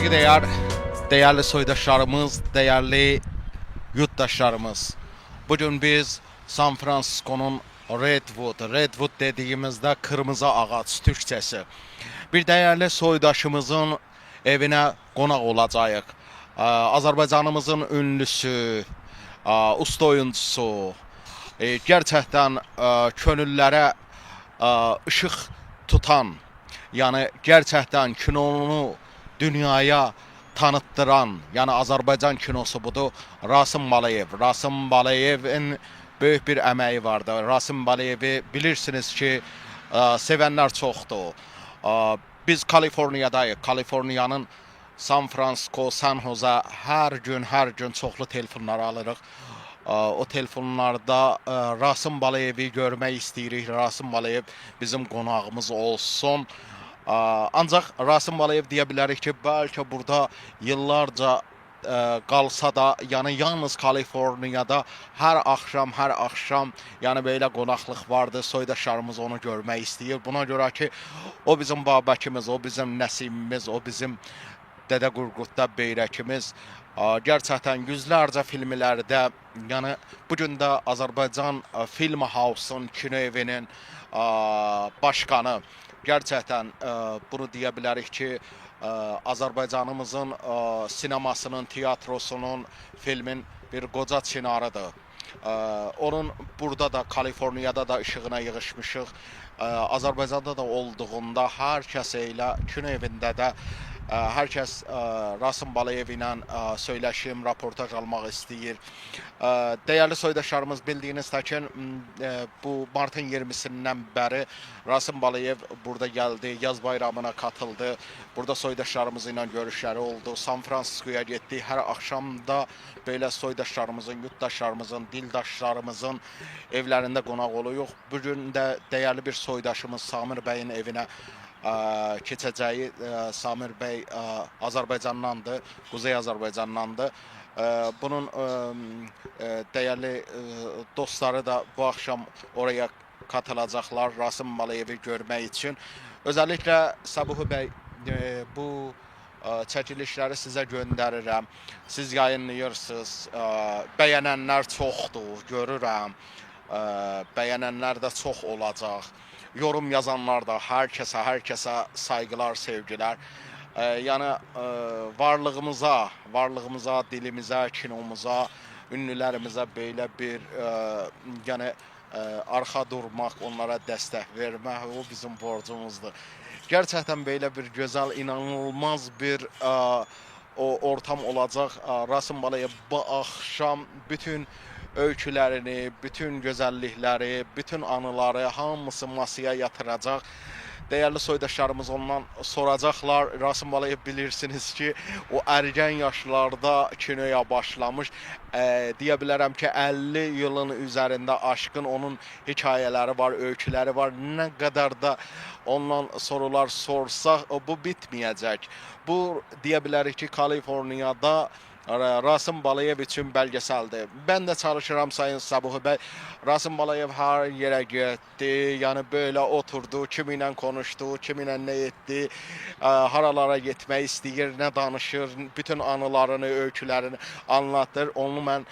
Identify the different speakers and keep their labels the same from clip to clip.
Speaker 1: Saygıdeğer, değerli soydaşlarımız, değerli yurttaşlarımız. Bugün biz San Francisco'nun Redwood dediğimizde kırmızı ağaç Türkçesi. Bir değerli soydaşımızın evine konak olacağıq. Azərbaycanımızın ünlüsü, usta oyuncusu, gerçekten könüllərə ışıq tutan, yani gerçekten kinonu dünyaya tanıttıran, yani Azərbaycan kinosu budur, Rasim Balayev. Rasim Baleyevin böyük bir əməyi vardı. Rasim Balayevi bilirsiniz ki, sevənlər çoxdur. Biz Kaliforniyadayıq. Kaliforniyanın San Francisco, San Jose her gün çoxlu telefonlar alırıq. O telefonlarda Rasim Balayevi görmək istəyirik. Rasim Balayev bizim qonağımız olsun. Ancaq Rasim Balayev deyə bilərik ki, bəlkə burada yıllarca qalsa da, yəni yalnız Kaliforniyada hər axşam, yəni belə qonaqlıq vardı. Soydaşlarımız onu görmək istəyir. Buna görə ki, o bizim Babəkimiz, o bizim Nəsimimiz, o bizim Dədə Qurqudda Beyrəkimiz. Gerçekten yüzlerce filmlerde, yani bugün de Azərbaycan Film House'un kino evinin başkanı. Gerçekten bunu deyə bilərik ki, Azərbaycanımızın sinemasının, tiyatrosunun, filmin bir qoca çinarıdır. Onun burada da, Kaliforniyada da ışığına yığışmışıq. Azərbaycanda da olduğunda hər kəs ilə kino evində də hər kəs Rasim Balayev ilə söyləşim, raportaj almaq istəyir. Değerli soydaşlarımız, bildiyiniz təkin bu martın 20'sindən bəri Rasim Balayev burada gəldi, yaz bayramına katıldı. Burada soydaşlarımız ilə görüşləri oldu. San Francisco'ya getdi. Hər axşamda belə soydaşlarımızın, yurttaşlarımızın, dildaşlarımızın evlərində qonaq oluyoruz. Bugün də değerli bir soydaşımız Samir Bəy'in evinə keçəcəyi. Samir Bəy Azərbaycandandır, Quzey Azərbaycandandır. Bunun değerli dostları da bu akşam oraya katılacaklar Rasim Balayevi görmək için. Özellikle Sabuhi Bəy, bu çəkilişləri sizə göndərirəm. Siz yayınlayırsınız. Bəyənənlər çoxdur, görürəm. Bəyənənlər də çox olacaq. Yorum yazanlar da hər kəsə saygılar, sevgiler. Yani varlığımıza, dilimizə, kinomuza, ünlülərimizə belə bir yani arxa durmaq, onlara dəstək vermək, o bizim borcumuzdur. Gerçekten böyle bir güzel, inanılmaz bir o ortam olacaq. Rasim Balayev bu akşam bütün öykülerini, bütün güzellikleri, bütün anıları hamısı masaya yatıracaq. Değerli soydaşlarımız ondan soracaklar. Rasim Balayev bilirsiniz ki, o ergen yaşlarda kinoya başlamış. Deyə bilərəm ki, 50 yılın üzerinde aşkın onun hikayeleri var, öyküleri var. Ne kadar da ondan sorular sorsak bu bitmeyecek. Bu deyə bilərik ki, Kaliforniyada Rasim Balayev için belgeseldi. Ben de çalışıram Sayın Sabuhi Bəy. Rasim Balayev her yere gitti. Yani böyle oturdu, kiminle konuştu, kiminle ne etti, haralara gitmək istəyir, ne danışır, bütün anılarını, öykülerini anlatır. Onu ben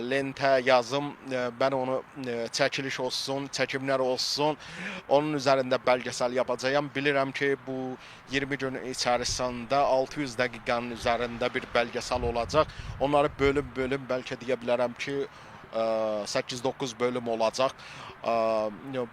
Speaker 1: lentə yazım, ben onu çəkiliş olsun, çəkimlər olsun, onun üzerinde belgesel yapacağım. Bilirəm ki, bu 20 gün içerisinde 600 dəqiqənin üzerinde bir belgesel olacak. Onları bölüm belki deyə bilərəm ki, 8-9 bölüm olacak.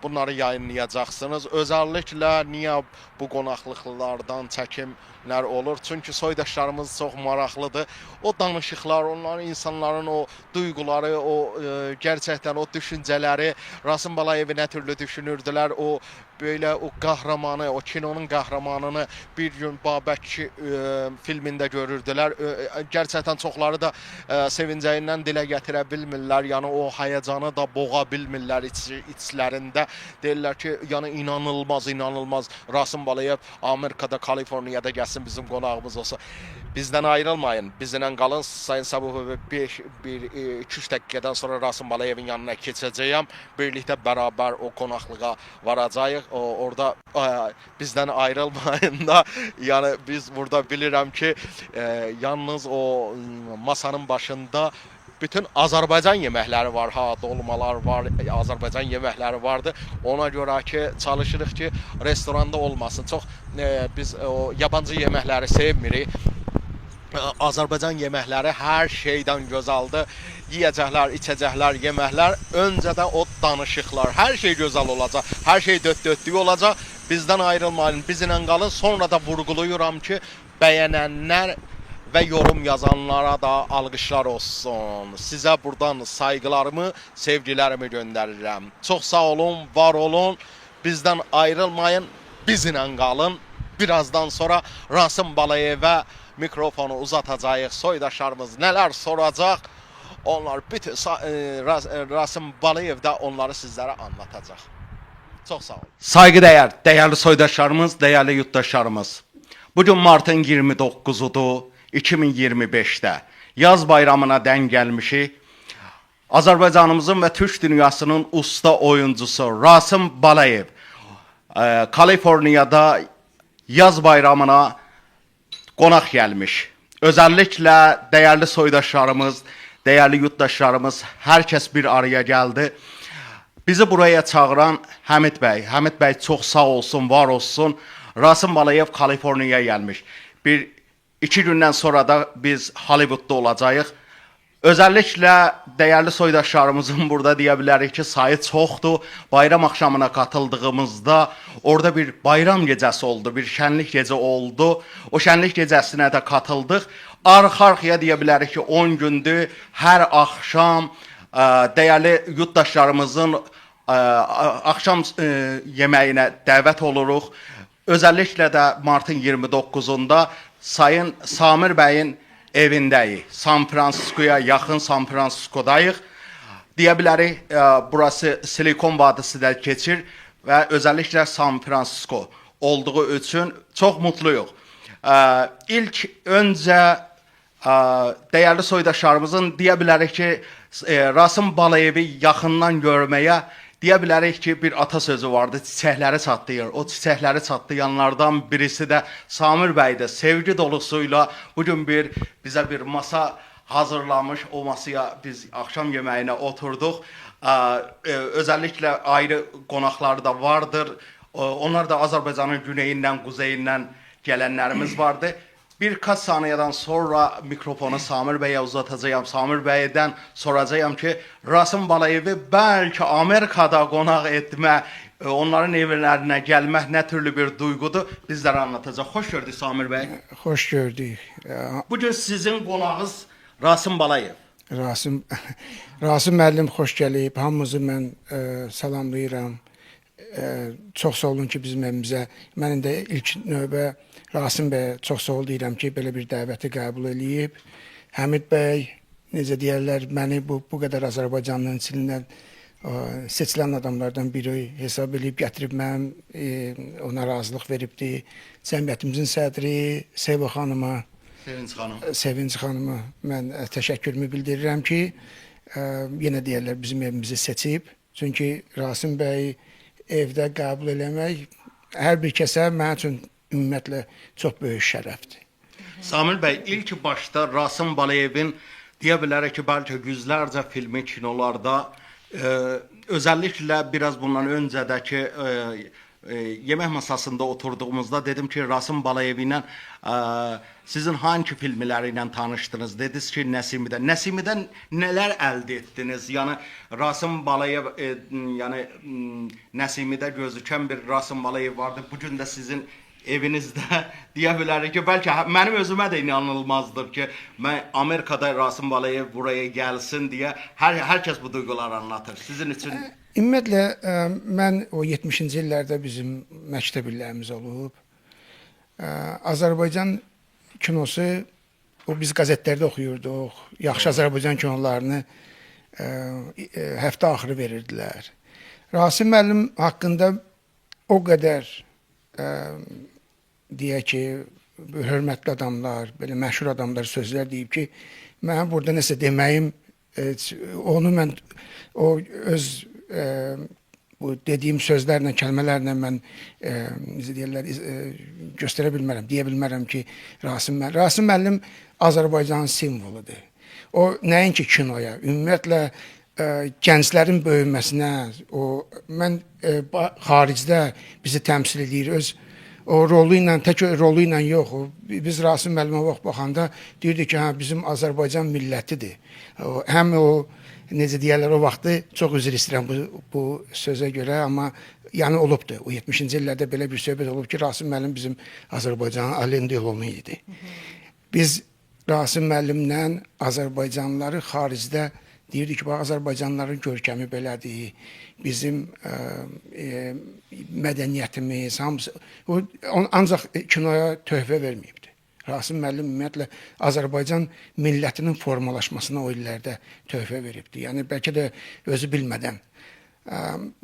Speaker 1: Bunları yayınlayacaksınız. Özellikle niye bu qonaqlıqlardan çəkimlər olur? Çünkü soydaşlarımız çok maraqlıdır. O danışıqlar, onların, insanların o duyguları, o gerçekten o düşünceleri, Rasim Balayevi nə türlü düşünürdülər, o böyle o kahramanı, o kinonun kahramanını bir gün Babək filminde görürdülər. Gerçekten çoxları da sevincəyindən dilə gətirə bilmirlər. Yani o hayacanı da boğa bilmirlər içlərində deyirlər ki, yəni inanılmaz Rasim Balayev Amerikada, Kaliforniyada gəlsin bizim qonağımız olsa. Bizdən ayrılmayın. Bizlə qalın. Sayın Səbuhov 2-3 dəqiqədən sonra Rasim Balayevin yanına keçəcəyəm. Birlikdə bərabər o qonaqlığa varacağıq. Orada bizdən ayrılmayın da. Yəni biz burada bilirəm ki, yalnız o masanın başında bütün Azərbaycan yeməkləri var, dolmalar var, Azərbaycan yeməkləri vardı. Ona görə ki, çalışırıq ki, restoranda olmasın. Çox biz o yabancı yeməkləri sevmirik. Azərbaycan yeməkləri hər şeydən gözəldir. Yeyəcəklər, içəcəklər, yeməklər, öncədən o danışıqlar, hər şey gözəl olacaq, hər şey dörd-dörtlük olacaq. Bizdən ayrılmayın, bizlə qalın. Sonra da vurğuluyuram ki, bəyənənlər və yorum yazanlara da alqışlar olsun. Sizə buradan sayğılarımı, sevgilərimi göndərirəm. Çox sağ olun, var olun. Bizdən ayrılmayın, bizlə qalın. Birazdan sonra Rasim Balayevə mikrofonu uzatacağıq. Soydaşlarımız nələr soracaq? Onlar bütün Rasim Balayev də onları sizlərə anlatacaq. Çox sağ olun. Sayğıdəyər, dəyərli soydaşlarımız, dəyərli yurttaşlarımız. Bugün martın 29-udur 2025-də. Yaz bayramına dən gəlmişik. Azərbaycanımızın və Türk dünyasının usta oyuncusu Rasim Balayev Kaliforniyada yaz bayramına qonaq gəlmiş. Özəlliklə dəyərli soydaşlarımız, dəyərli yurttaşlarımız, hər kəs bir araya gəldi. Bizi buraya çağıran Həmid bəy çox sağ olsun, var olsun. Rasim Balayev Kaliforniyaya gəlmiş. 2 gündən sonra da biz Hollywoodda olacağıq. Özəlliklə dəyərli soydaşlarımızın burada deyə bilərik ki, sayı çoxdur. Bayram axşamına qatıldığımızda orada bir bayram gecəsi oldu, bir şənlik gecə oldu. O şənlik gecəsinə də qatıldıq. Arxa-arxaya deyə bilərik ki, 10 gündür hər axşam dəyərli yurttaşlarımızın axşam yeməyinə dəvət oluruq. Özəlliklə də martın 29-unda Sayın Samir bəyin evindəyik. San Fransiskoya yaxın San Fransiskodayıq. Deyə bilərik, burası Silikon vadisidə keçir və özəlliklə San Fransisko olduğu üçün çox mutluyuq. İlk öncə dəyərli soydaşlarımızın deyə bilərik ki, Rasim Balayevi yaxından görməyə deyə bilərik ki, bir atasözü vardı, çiçəkləri çatlayır. O çiçəkləri çatlayanlardan birisi də Samir bəydir. Sevgi dolusuyla bugün bizə bir masa hazırlamış. O masaya biz axşam yeməyinə oturduq. Özəlliklə ayrı qonaqları da vardır. Onlar da Azərbaycanın güneyindən, quzeyindən gələnlərimiz vardı. Birkaç saniyədən sonra mikrofonu Samir bəyə uzatacağım. Samir bəydən soracağım ki, Rasim Balayevi bəlkə Amerikada qonaq etmə, onların evlərinə gəlmək nə türlü bir duyğudur, bizlərə anlatacaq. Xoş gördük Samir bəy.
Speaker 2: Xoş gördük.
Speaker 1: Bugün sizin qonağınız Rasim Balayev.
Speaker 2: Rasim müəllim xoş gəlib. Hamınızı mən salamlayıram. Çox sağ olun ki, bizim evimizə. Mənim də ilk növbə Rasim bəy çox sağ ol deyirəm ki, belə bir dəvəti qəbul eləyib. Həmid bəy, necə deyərlər, məni bu qədər Azərbaycanın içindən seçilən adamlardan biri hesab edib gətirib mənim ona razılıq veribdi. Cəmiyyətimizin sədri Sevinç xanıma mən təşəkkürümü bildirirəm ki, yenə deyərlər bizim evimizi seçib. Çünki Rasim bəy evdə qəbul eləmək hər bir kəsə mənim üçün ümumiyyətlə çox böyük şərəfdir.
Speaker 1: Samir bəy, ilk başda Rasim Balayevin deyə bilərək ki, bəlkə yüzlərcə filmi, kinolarda, özəlliklə biraz bundan öncədəki yemək masasında oturduğumuzda dedim ki, Rasim Balayev ilə sizin hangi filmləri ilə tanışdınız? Dediniz ki, Nəsimidən. Nəsimidən nələr əldə etdiniz? Yəni Rasim Balayev, yəni Nəsimidə gözükən bir Rasim Balayev vardı. Bugün də sizin evinizdə deyə bilərik ki, bəlkə mənim özümə də inanılmazdır ki, mən Amerikada Rasim Balayev buraya gəlsin deyə hər kəs bu duyğuları anlatır. Sizin üçün
Speaker 2: ümumiyyətlə mən o 70-ci illərdə bizim məktəb illərimiz olub. Azərbaycan kinosu, o biz qəzetlərdə oxuyurduq. Yaxşı Azərbaycan kinolarını həftə axırı verirdilər. Rasim müəllim haqqında o qədər deyək ki, hörmətli adamlar, belə məşhur adamlar sözlər deyib ki, mən burada nəsə deməyim, onu mən o öz bu dediyim sözlərlə, kəlmələrlə mən necə deyirlər, göstərə bilmərəm, deyə bilmərəm ki, Rasim müəllim Azərbaycanın simvoludur. O nəinki kinoya, ümumiyyətlə gənclərin böyüməsinə, mən xaricdə bizi təmsil edir, öz o rolu ilə, tək rolu ilə yox, biz Rasim müəllimə vaxt baxanda deyirdik ki, bizim Azərbaycan millətidir. Həm o, necə deyərlər, o vaxtı çox üzr istəyirəm bu sözə görə, amma yəni olubdur. O 70-ci illərdə belə bir söhbət olub ki, Rasim müəllim bizim Azərbaycanın Alain Delonu idi. Biz Rasim müəllimlə Azərbaycanlıları xaricdə deyirdik ki, Azərbaycanlıların görkəmi belədir, bizim mədəniyyətimiz, hamısı, ancaq kinoya töhfə verməyibdir. Rasim müəllim ümumiyyətlə Azərbaycan millətinin formalaşmasına o illərdə töhfə veribdir. Yəni, bəlkə də özü bilmədən.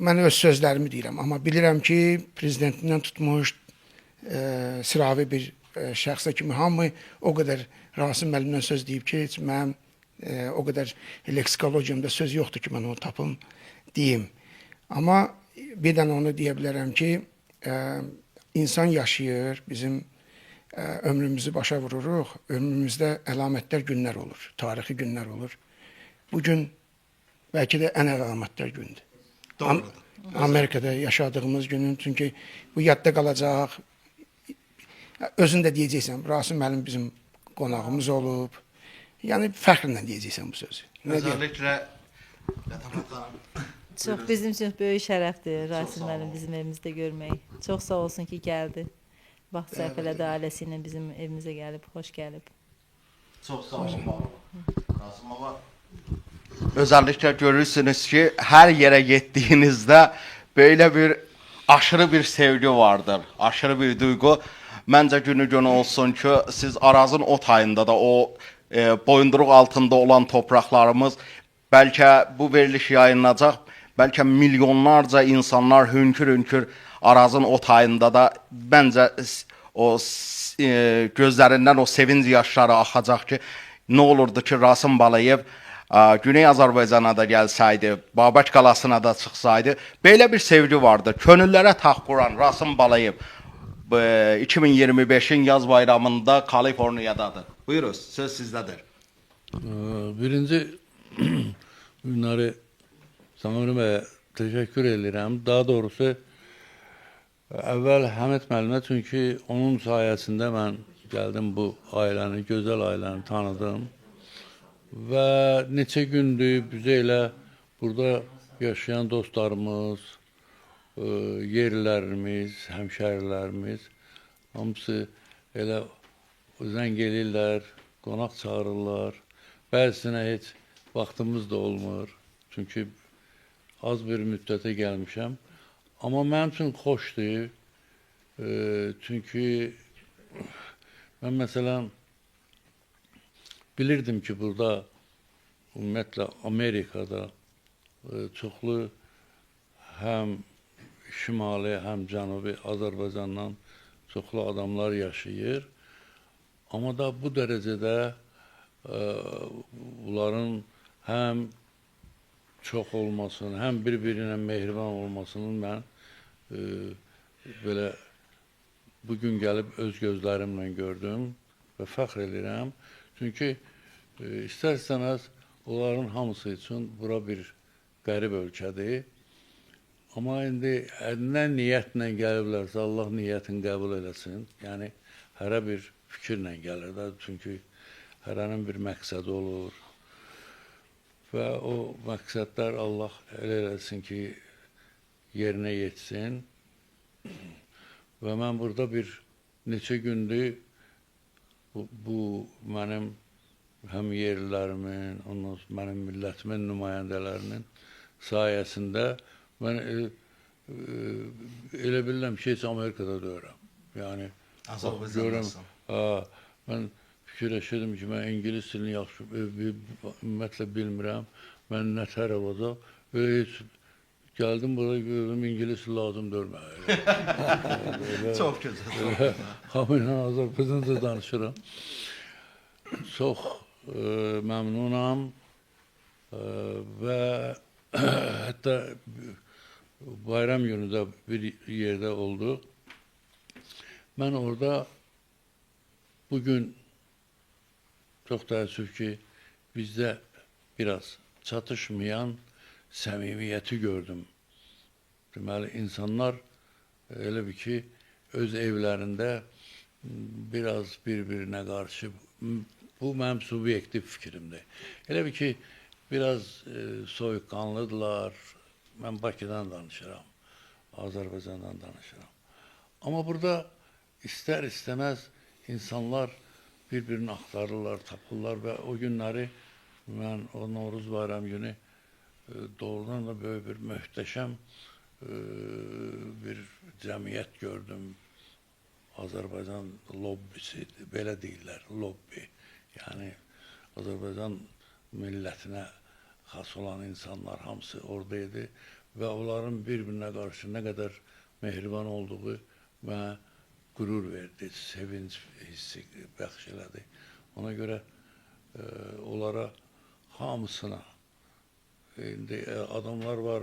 Speaker 2: Mən öz sözlərimi deyirəm, amma bilirəm ki, prezidentindən tutmuş, sıravi bir şəxsə kimi hamı o qədər Rasim müəllimdən söz deyib ki, mən o qədər leksikologiyamda söz yoxdur ki, mən onu tapım, deyim. Amma bir dənə onu deyə bilərəm ki, insan yaşayır, bizim ömrümüzü başa vururuq, ömrümüzdə əlamətlər günlər olur, tarixi günlər olur. Bugün bəlkə də ən əlamətlər gündür.
Speaker 1: Doğrudur.
Speaker 2: Amerikada yaşadığımız günün, çünki bu yadda qalacaq. Özün də deyəcəksən, Rasim müəllim bizim qonağımız olub. Yəni, fəxrlə deyəcəksən bu sözü.
Speaker 1: Özəlliklə
Speaker 3: Çox bizim üçün böyük şərəfdir Rasim müəllim bizim evimizdə görmək. Çox sağ olsun ki, gəldi. Vaxt sərf elədi, ailəsi ilə bizim evimizə gəlib, xoş gəlib.
Speaker 1: çox sağ olun. Rasim baba, özəlliklə görürsünüz ki, hər yerə getdiyinizdə belə bir aşırı bir sevgi vardır, aşırı bir duyğu. Məncə günü gün olsun ki, siz Arazın o tayında da o boyunduruq altında olan torpaqlarımız, bəlkə bu veriliş yayınlanacaq, bəlkə milyonlarca insanlar hünkür-hünkür Arazın o tayında da bəncə o gözlərindən o sevinc yaşları axacaq ki, nə olurdu ki, Rasim Balayev Güney Azərbaycana da gəlsəydi, Babək qalasına da çıxsaydı, belə bir sevgi vardı. Könüllərə taxt quran Rasim Balayev 2025-in yaz bayramında Kaliforniyadadır. Buyurun, söz sizdədir.
Speaker 4: Birinci günləri Samir bəyə təşəkkür edirəm. Daha doğrusu, əvvəl Həmid müəllimə, çünki onun sayəsində mən gəldim bu ailəni, gözəl ailəni tanıdım. Və neçə gündür bizə elə burada yaşayan dostlarımız, yerlərimiz, həmşərilərimiz, hamısı elə zəng eləyirlər, qonaq çağırırlar. Bəzisinə heç vaxtımız da olmur, çünki az bir müddətə gəlmişəm. Amma mənim üçün xoşdur, çünki mən məsələn bilirdim ki, burada ümumiyyətlə Amerikada çoxlu həm şimali, həm cənubi Azərbaycandan çoxlu adamlar yaşayır. Amma da bu dərəcədə bunların həm çox olmasını, həm bir-birinə mehriban olmasını mən belə bugün gəlib öz gözlərimlə gördüm və fəxr edirəm. Çünki istər-istəməz onların hamısı üçün bura bir qərib ölkədir. Amma indi nə niyyətlə gəliblərsə, Allah niyyətini qəbul eləsin. Yəni, hərə bir fikirlə gəlir də, çünki hərənin bir məqsədi olur. Və o məqsədlər Allah elə eləsin ki, yerinə yetsin. Və mən burada bir neçə gündür bu mənim həm yerlilərimin, mənim millətimin nümayəndələrinin sayəsində mən elə bilirəm ki, heç Amerikada deyirəm. Yəni, mən fikirləşirdim ki, mən İngilis dilini yaxşı, ümumiyyətlə bilmirəm, mən nətər olacaq. Belə heç Geldim burada gördüm İngiliz lazım görmeye.
Speaker 1: Çox gözəl.
Speaker 4: Hamıyla Azərbaycanca danışıram. Çox məmnunam və hətta bayram günü də bir yerdə oldu. Mən orada bugün çox təəssüf ki, bizdə biraz çatışmayan səmimiyyəti gördüm. Deməli, insanlar elə bir ki, öz evlərində biraz bir-birinə qarşı, bu mənim subyektiv fikrimdir. Elə bir ki, biraz soyuqqanlıdırlar. Mən Bakıdan danışıram, Azərbaycandan danışıram. Amma burada istər-istəməz insanlar bir-birini axtarırlar, tapırlar və o günləri mən o Novruz bayram günü doğrudan da böyük bir möhtəşəm bir cəmiyyət gördüm. Azərbaycan lobbisi, belə deyirlər, lobbi. Yəni, Azərbaycan millətinə xas olan insanlar hamısı oradaydı və onların bir-birinə qarşı nə qədər mehriban olduğu mənə qürur verdi, sevinç hissi bəxş elədi. Ona görə onlara hamısına, indi adamlar var,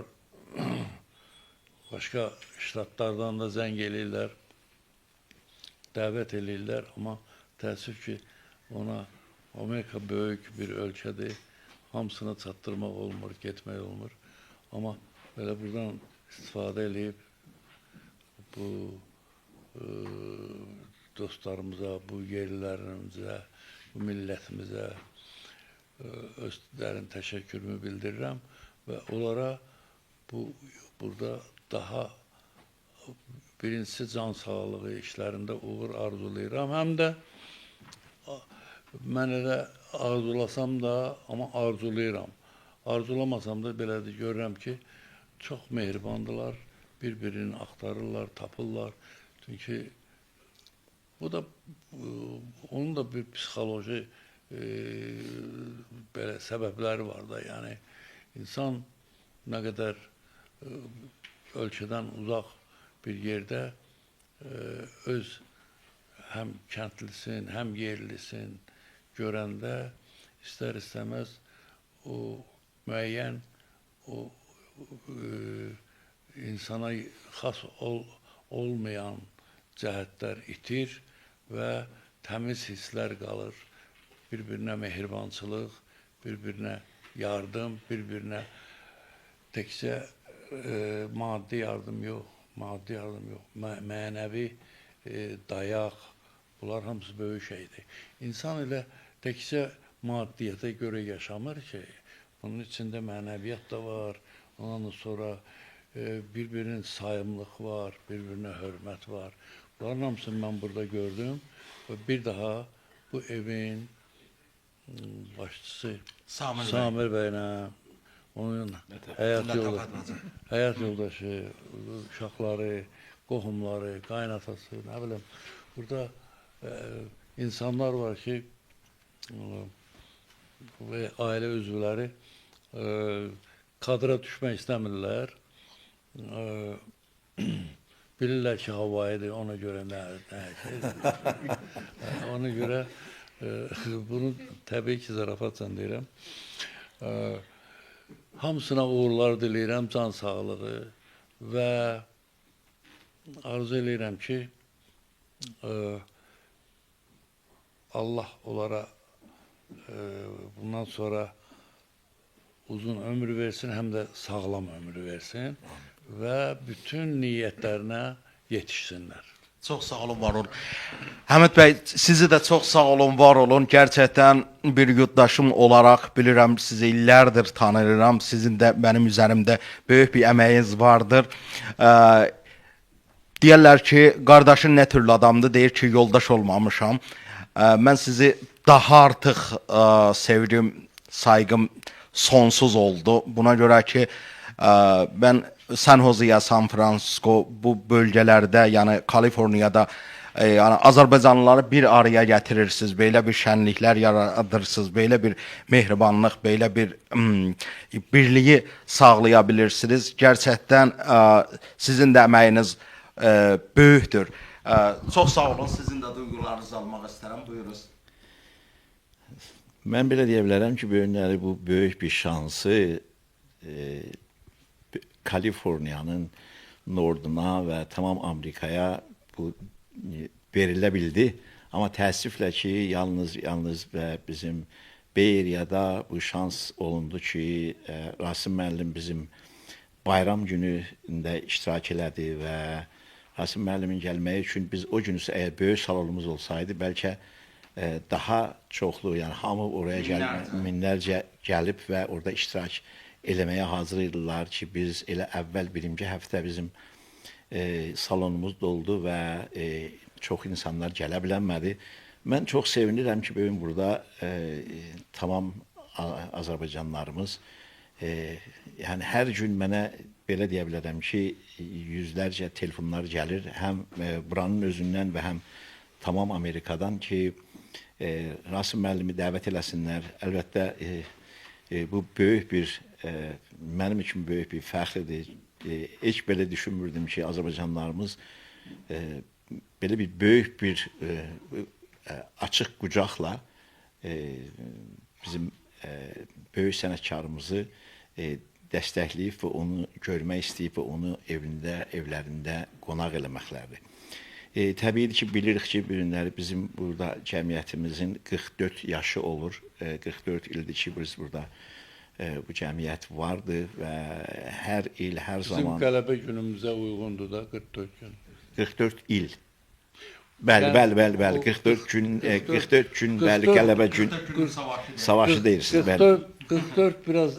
Speaker 4: başqa ştatlardan da zəng eləyirlər, dəvət eləyirlər, amma təəssüf ki, ona Amerika böyük bir ölkədir, hamısına çatdırmaq olmur, getmək olmur. Amma belə buradan istifadə edib bu dostlarımıza, bu yerlilərimizə, bu millətimizə öz dərin təşəkkürümü bildirirəm və onlara burada daha birincisi can sağlığı işlərində uğur arzulayıram. Həm də mən elə arzulasam da, amma arzulayıram. Arzulamasam da belədir, görürəm ki, çox mehribandırlar, bir-birini axtarırlar, tapırlar. Çünki bu da, onun da bir psixoloji belə səbəbləri var da, yəni insan nə qədər ölkədən uzaq bir yerdə öz həm kəndlisin, həm yerlisin görəndə istər-istəməz o müəyyən o insana xas olmayan cəhətlər itir və təmiz hisslər qalır. Bir-birinə mehribançılıq, bir-birinə yardım, bir-birinə təkcə maddi yardım yox, mənəvi dayaq, bunlar hamısı böyük şeydir. İnsan elə təkcə maddiyyata görə yaşamır ki, bunun içində mənəviyyat da var, ondan sonra bir-birinin sayımlıq var, bir-birinə hörmət var. Bunların hamısını mən burada gördüm və bir daha bu evin başçısı Samir bəylə, onun həyat yoldaşı, uşaqları, qohumları, qaynatası, nə bilim, burada insanlar var ki, və ailə üzvləri kadra düşmək istəmirlər. Bilirlər ki, havayıdır, ona görə nə şeydir. Ona görə bunu təbii ki, zarafatla deyirəm. Hamısına uğurlar diləyirəm, can sağlığı və arzu edirəm ki, Allah onlara bundan sonra uzun ömür versin, həm də sağlam ömür versin və bütün niyyətlərinə yetişsinlər.
Speaker 1: Çox sağ olun, var olun. Həmid bəy, sizi də çox sağ olun, var olun. Gerçəkdən bir yurttaşım olaraq bilirəm, sizi illərdir tanıyıram. Sizin də mənim üzərimdə böyük bir əməyiniz vardır. Deyərlər ki, qardaşın nə türlü adamdır, deyir ki, yoldaş olmamışam. Mən sizi daha artıq sevdim, saygım sonsuz oldu. Buna görə ki, mən San Jose'ya, San Francisco bu bölgələrdə, yəni Kaliforniyada yəni Azərbaycanlıları bir araya gətirirsiniz, belə bir şənliklər yaradırsınız, belə bir mehribanlıq, belə bir birliyi sağlaya bilirsiniz. Gerçəkdən sizin də əməyiniz böyükdür. Çox sağ olun, sizin də duyğularınızı almaq istərəm. Buyurunuz.
Speaker 5: Mən belə deyə bilərəm ki, bu günləri bu böyük bir şansı Kaliforniyanın Norduna və tamam Amerikaya bu verilə bildi. Amma təəssüflə ki, yalnız və bizim Bay Area'da bu şans olundu ki, Rasim müəllim bizim bayram günündə iştirak elədi və Rasim müəllimin gəlməyi üçün biz o günüsə əgər böyük salonumuz olsaydı, bəlkə daha çoxlu, yəni hamı oraya minlərcə gəlib və orada iştirak eləməyə hazır idilər ki, biz elə əvvəl birinci həftə bizim salonumuz doldu və çox insanlar gələ bilənmədi. Mən çox sevinirəm ki, bugün burada tamam Azərbaycanlarımız, yəni hər gün mənə belə deyə bilərəm ki, yüzlərcə telefonlar gəlir, həm buranın özündən və həm tamam Amerikadan ki, Rasim müəllimi dəvət eləsinlər. Əlbəttə, bu böyük bir, mənim üçün böyük bir fəxridir. Heç belə düşünmürdüm ki, Azərbaycanlarımız belə bir böyük bir açıq qucaqla bizim böyük sənətkarımızı dəstəkləyib və onu görmək istəyib və onu evlərində qonaq eləməklərdir. Təbii ki, bilirik ki, bu günləri bizim burada cəmiyyətimizin 44 yaşı olur. 44 ildir ki, biz burada bu cəmiyyət vardı və hər il, hər zaman...
Speaker 4: Bizim qələbə günümüzə uyğundur da 44 gün.
Speaker 5: 44 il. Bəli, 44 gün, bəli, qələbə gün. Savaşı deyirsiniz, bəli.
Speaker 4: 44 biraz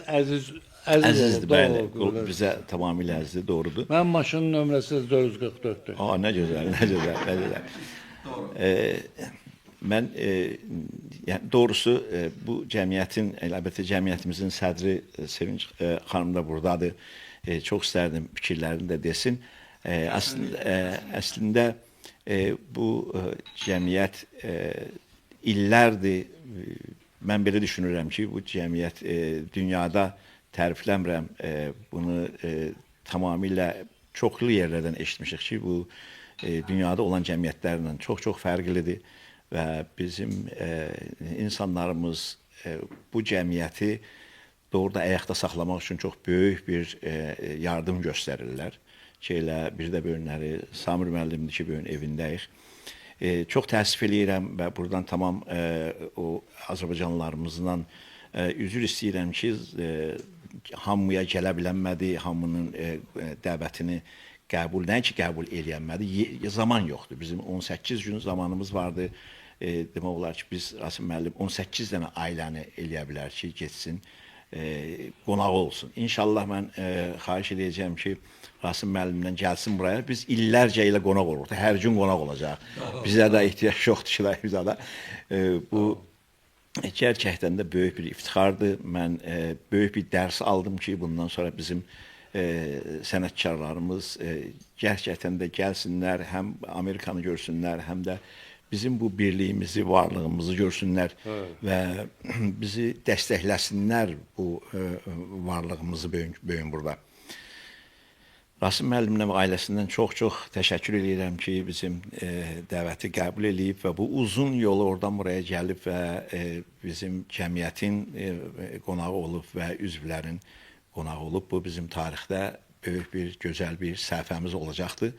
Speaker 5: Əzizdir, bəli. Bizə tamamilə əzizdir, doğrudur.
Speaker 4: Mənim maşının nömrəsi 444-dür.
Speaker 5: Nə gözəl, nə gözəl, nə gözəl. Mən doğrusu bu cəmiyyətin, əlbəttə cəmiyyətimizin sədri Sevinç xanım da buradadır. Çox istərdim fikirlərini də desin. Əslində bu cəmiyyət illərdir, mən belə düşünürəm ki, bu cəmiyyət dünyada tərifləmirəm, bunu tamamilə çoxlu yerlərdən eşitmişik ki, bu dünyada olan cəmiyyətlərlə çox-çox fərqlidir və bizim insanlarımız bu cəmiyyəti doğruda ayaqda saxlamaq üçün çox böyük bir yardım göstərirlər ki, elə bir də bugünləri Samir müəllimdir ki, bugün evindəyik. Çox təəssüf eləyirəm və buradan tamam o Azərbaycanlılarımızdan üzr istəyirəm ki, hamıya gələ bilənmədi, hamının dəvətini nəinki qəbul eləyənmədi, zaman yoxdur. Bizim 18 gün zamanımız vardı. Demək olar ki, biz Rasim müəllim 18 dənə ailəni eləyə bilər ki, getsin, qonağı olsun. İnşallah mən xahiş edəcəm ki, Rasim müəllimdən gəlsin buraya. Biz illərcə ilə qonaq oluruq. Hər gün qonaq olacaq. Bizə də ehtiyac yoxdur ki, bizə də. Bu gerçəkdən də böyük bir iftixardır. Mən böyük bir dərs aldım ki, bundan sonra bizim sənətkarlarımız gerçəkdən də gəlsinlər, həm Amerikanı görsünlər, həm də bizim bu birliyimizi, varlığımızı görsünlər və bizi dəstəkləsinlər bu varlığımızı bugün burada. Rasim müəllimlə və ailəsindən çox-çox təşəkkür edirəm ki, bizim dəvəti qəbul edib və bu uzun yolu oradan buraya gəlib və bizim cəmiyyətin qonağı olub və üzvlərin qonağı olub. Bu bizim tarixdə böyük bir, gözəl bir səhifəmiz olacaqdır.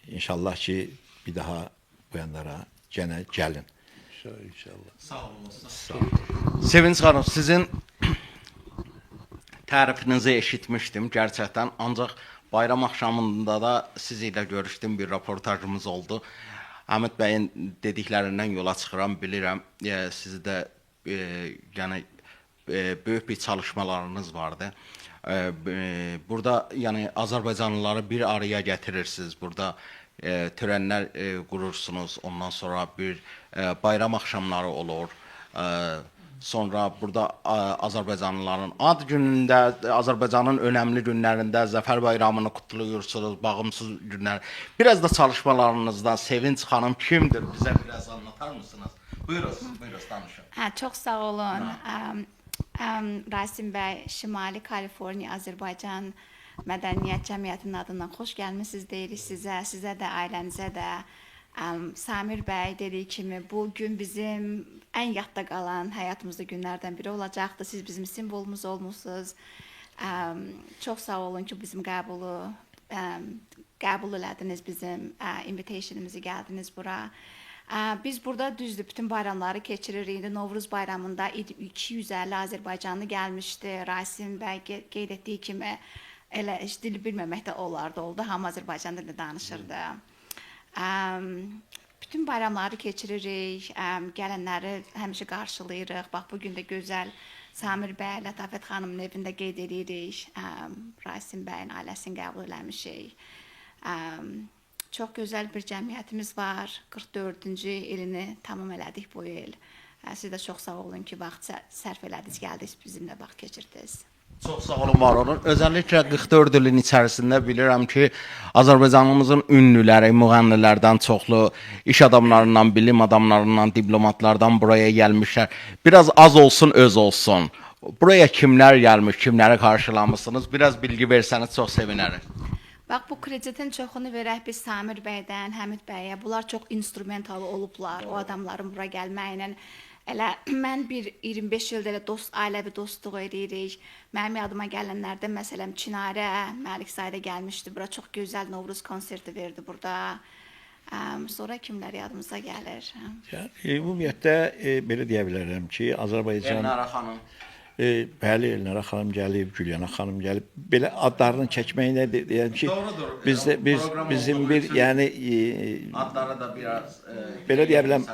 Speaker 5: İnşallah ki, bir daha bu yanlara gənə gəlin.
Speaker 4: İnşallah.
Speaker 1: Sağ olun. Sevinç xanım, sizin tərifinizi eşitmişdim gerçəkdən, ancaq bayram axşamında da siz ilə görüşdüm, bir röportajımız oldu. Həmid bəyin dediklərindən yola çıxıram, bilirəm, sizi də yəni böyük bir çalışmalarınız vardı. Burada yəni Azərbaycanlıları bir araya gətirirsiniz, burada törənlər qurursunuz, ondan sonra bir bayram axşamları olur. Sonra burada Azərbaycanlıların ad günündə, Azərbaycanın önəmli günlərində Zəfər bayramını kutlayırsınız, bağımsız günlər. Biraz da çalışmalarınızdan Sevinç xanım kimdir? Bizə biraz anlatar mısınız? Buyurunuz, danışın.
Speaker 6: Çok sağ olun. Rasim Bey, Şimali Kaliforniya, Azərbaycan Mədəniyyət Cəmiyyətinin adından xoş gəlmisiniz deyirik sizə də, ailənizə də. Samir Bey dediği kimi bu gün bizim en yadda kalan hayatımızda günlerden biri olacaktı. Siz bizim simvolumuz olmuşsunuz. Çok sağ olun ki bizim kabul elədiniz bizim invitationimizi geldiniz bura. Biz burada düzdür bütün bayramları keçiririk. İndi Novruz bayramında 250 Azərbaycanlı gəlmişdi. Rasim Bey qeyd etdiyi kimi elə heç dili bilməməkdə olardı oldu. Hamı Azərbaycan dilində danışırdı. Bütün bayramları keçiririk, gələnləri həmişə qarşılayırıq. Bax, bugün də gözəl Samir bəy, Lətafət xanımın evində qeyd edirik. Rasim bəyin ailəsini qəbul eləmişik. Çox gözəl bir cəmiyyətimiz var. 44-cü ilini tamam elədik bu il. Siz də çox sağ olun ki, vaxt sərf elədiniz, gəldiniz, bizimlə vaxt keçirdiniz.
Speaker 1: Çox sağ olun, var olun. Özəlliklə 44 ilin içərisində bilirəm ki, Azərbaycanımızın ünlüləri, müğənnilərdən çoxlu, iş adamlarından, bilim adamlarından, diplomatlardan buraya gəlmişlər. Biraz az olsun, öz olsun. Buraya kimlər gəlmiş, kimləri qarşılamışsınız? Biraz bilgi versəniz çox sevinərik.
Speaker 6: Bax, bu kreditin çoxunu verək biz Samir bəydən, Həmid bəyə. Bunlar çox instrumentalı olublar, o adamların bura gəlməylə. Elə mən 25 ildə elə ailəvi dostluq edirik. Mənim yadıma gələnlərdə məsələn Çinarə, Məlikzadə gəlmişdi. Bura çox gözəl Novruz konserti verdi burada. Sonra kimlər yadımıza gəlir?
Speaker 5: Yəni, ümumiyyətlə belə deyə bilərəm ki, Azərbaycan
Speaker 1: Elnara xanım.
Speaker 5: Bəli, Elnara xanım gəlib, Gülyana xanım gəlib. Belə adlarını çəkməyinə deyəm ki, bizim bir yəni
Speaker 1: adları da biraz
Speaker 5: belə deyə bilərəm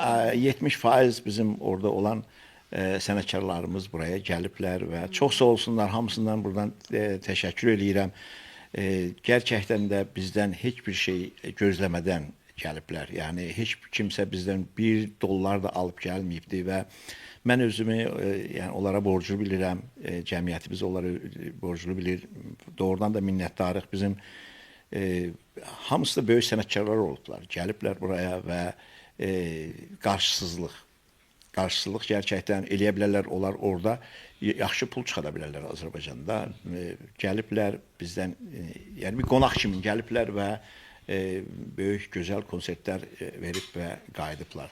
Speaker 5: 70% bizim orada olan sənətkarlarımız buraya gəliblər və çox sağ olsunlar, hamısından buradan təşəkkür edirəm. Gerçəkdən də bizdən heç bir şey gözləmədən gəliblər. Yəni heç kimsə bizdən $1 da alıb gəlməyibdi və mən özümü yəni onlara borclu bilirəm, cəmiyyətimiz onlara borclu bilir. Doğrudan da minnətdarıq. Bizim hamısı da böyük sənətkarlar olublar. Gəliblər buraya və qarşısızlıq gerçəkdən eləyə bilərlər. Onlar orada yaxşı pul çıxara bilərlər Azərbaycanda. Gəliblər bizdən, yəni bir qonaq kimi gəliblər və böyük, gözəl konsertlər verib və qayıdıblar.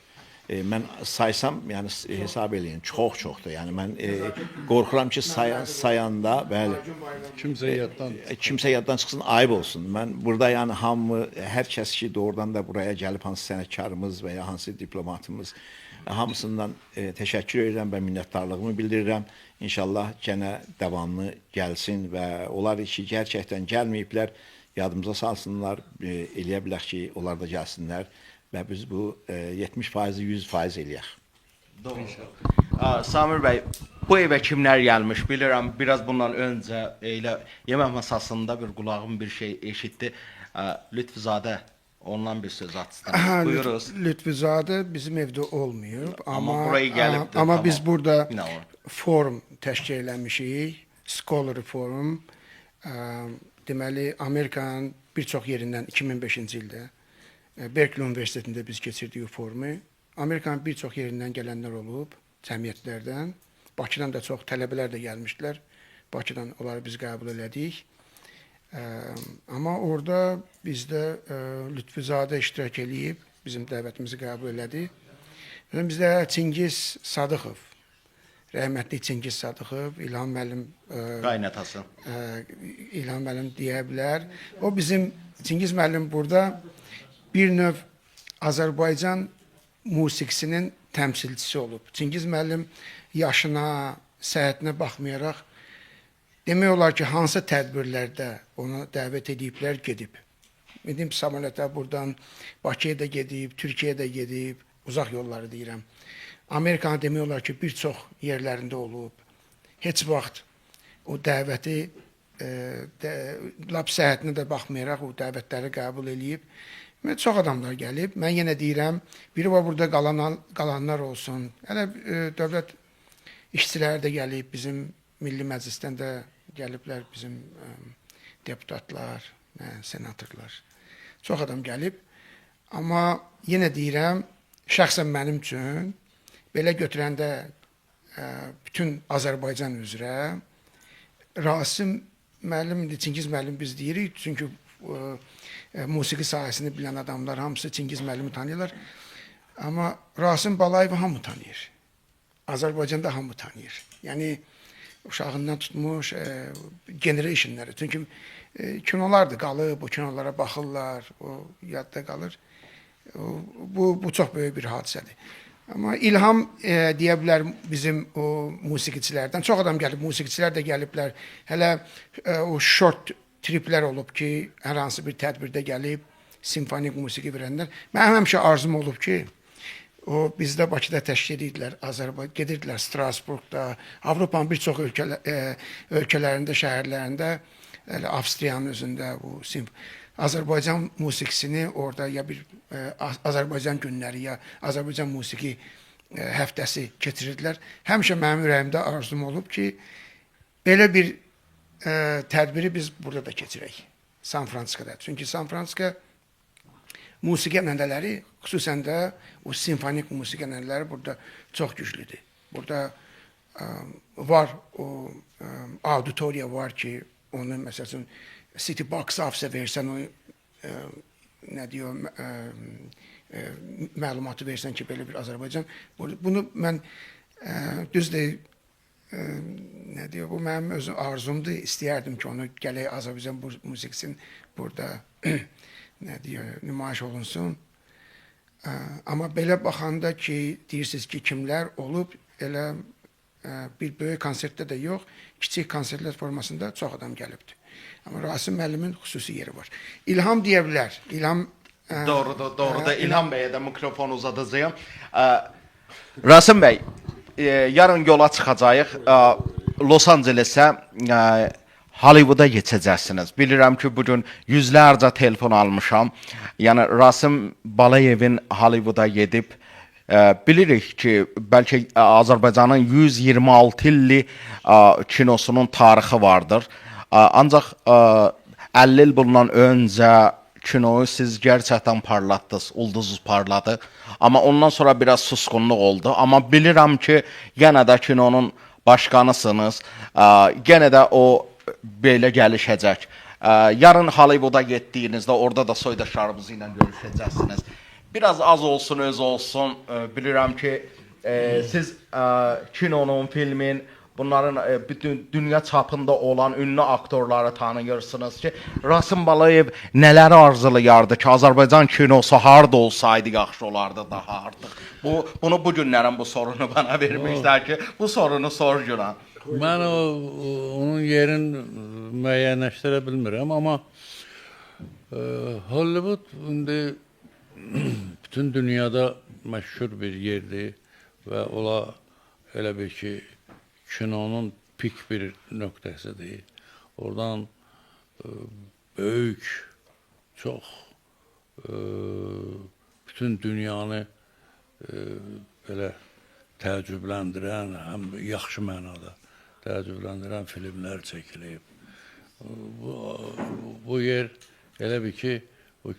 Speaker 5: Mən saysam, yəni hesab eləyin, çox-çoxdur. Yəni mən qorxuram ki, sayanda, bəli, kimsə yaddan çıxsın, ayıb olsun. Mən burada yəni hamı, hər kəs ki, doğrudan da buraya gəlib hansı sənətkarımız və ya hansı diplomatımız, hamısından təşəkkür edirəm və minnətdarlığımı bildirirəm. İnşallah gənə davamlı gəlsin və onlar ki, gerçəkdən gəlməyiblər, yadımıza salsınlar, eləyə bilər ki, onlar da gəlsinlər. Və biz bu 70%, 100% eləyək.
Speaker 1: Doğru. Samir bəy, bu evə kimlər gəlmiş bilirəm. Biraz bundan öncə elə yemək masasında bir qulağım bir şey eşitdi. Lütfüzadə, ondan bir söz açsınız. Buyuruz.
Speaker 2: Lütfüzadə bizim evdə olmuyor.
Speaker 1: Amma buraya gəlibdir.
Speaker 2: Amma
Speaker 1: tamam.
Speaker 2: biz burada forum təşkil eləmişik. Scholarly forum. Deməli, Amerikanın bir çox yerindən 2005-ci ildə Berkeley Universitetində biz keçirdik forumu. Amerikanın bir çox yerindən gələnlər olub, cəmiyyətlərdən. Bakıdan da çox tələbələr də gəlmişdilər. Bakıdan onları biz qəbul elədik. Amma orada bizdə Lütfüzadə iştirak eləyib, bizim dəvətimizi qəbul elədi. Bizdə Çingiz Sadıxov, rəhmətli Çingiz Sadıxov, İlham müəllim
Speaker 1: qaynatası.
Speaker 2: İlham müəllim deyə bilər. O bizim Çingiz müəllim burada bir növ Azərbaycan musiqisinin təmsilçisi olub. Çingiz müəllim yaşına, səhhətinə baxmayaraq demək olar ki, hansı tədbirlərdə onu dəvət ediblər, gedib. Dedim, Samolyota buradan Bakıya da gedib, Türkiyəyə də gedib, uzaq yolları deyirəm. Amerikanı demək olar ki, bir çox yerlərində olub. Heç vaxt o dəvəti, lap səhhətinə də baxmayaraq o dəvətləri qəbul edib. Çox adamlar gəlib. Mən yenə deyirəm, biri var burada qalanlar olsun. Hələ dövlət işçilər də gəlib, bizim Milli Məclisdən də gəliblər, bizim deputatlar, senatorlar. Çox adam gəlib. Amma yenə deyirəm, şəxsən mənim üçün belə götürəndə bütün Azərbaycan üzrə Rasim müəllim, Çingiz müəllim biz deyirik, çünki musiqi sahəsini bilən adamlar hamısı Çingiz müəllimi tanıyırlar. Amma Rasim Balayevi hamı tanıyır. Azərbaycanda hamı tanıyır. Yəni uşağından tutmuş generationları. Çünki kinolar da qalıb, o kinolara baxırlar, o yadda qalır. Bu çox böyük bir hadisədir. Amma ilham deyə bilər bizim o musiqiçilərdən. Çox adam gəlib, musiqiçilər də gəliblər. Hələ o short triplər olub ki, hər hansı bir tədbirdə gəlib, simfonik musiqi verənlər. Mənim həmişə arzum olub ki, o bizdə Bakıda təşkil edirdilər, Azərbaycan gedirdilər Strasburqda, Avropanın bir çox ölkələrində, şəhərlərində, Avstriyanın özündə bu Azərbaycan musiqisini orada ya bir Azərbaycan günləri ya Azərbaycan musiqi həftəsi keçirirdilər. Həmişə mənim ürəyimdə arzum olub ki, belə bir tədbiri biz burada da keçirək, San Fransiskada. Çünki San Fransiska musiqi ənənələri, xüsusən də o simfonik musiqi ənənələri burada çox güclüdür. Burada var o auditoriya var ki, onu məsələn City Box Office versən, o nə deyir, məlumatı versən ki, belə bir Azərbaycan. Bunu mən düzdür, nə deyir, bu mənim öz arzumdur. İstəyərdim ki, onu gələk Azərbaycan musiqisinin burada nə deyir, nümayiş olunsun. Amma belə baxanda ki, deyirsiniz ki, kimlər olub, elə bir böyük konsertdə də yox, kiçik konsertlər formasında çox adam gəlibdir. Amma Rasim müəllimin xüsusi yeri var. İlham deyə bilər. İlham
Speaker 1: Doğrudur. İlham bəyə də mikrofonu uzadacağam. Rasim bəy, yarın yola çıxacağıq. Los Ancelesə Hollywooda keçəcəksiniz. Bilirəm ki, bugün yüzlərcə telefon almışam. Yəni Rasim Balayevin Hollywooda gedib bilirik ki, bəlkə Azərbaycanın 126 illik kinosunun tarixi vardır. Ancaq 50 il bundan öncə kinoyu siz gerçəkdən parlatdınız, ulduz parladı. Amma ondan sonra biraz susqunluq oldu. Amma bilirəm ki, yenə də kinonun başqanısınız. Yenə də o belə gəlişəcək. Yarın Hollywooda getdiyinizdə orada da soydaşlarımız ilə görüşəcəksiniz. Biraz az olsun, öz olsun. Bilirəm ki, siz kinonun, filmin, bunların bütün dünya çapında olan ünlü aktorları tanıyırsınız ki, Rasim Balayev nələri arzulayardı ki, Azərbaycan kinosu harda olsaydı yaxşı olardı daha artıq. Bunu bu günlərin bu sorunu bana vermişlər ki, bu sorunu sorgulan.
Speaker 4: Mən onun yerini müəyyənləşdirə bilmirəm, amma Hollywood indi bütün dünyada məşhur bir yerdir və ola elə bir ki, kinonun pik bir nöqtəsidir. Oradan böyük, çox bütün dünyanı belə təəccübləndirən, həm yaxşı mənada təəccübləndirən filmlər çəkilib. Bu yer elə bir ki, o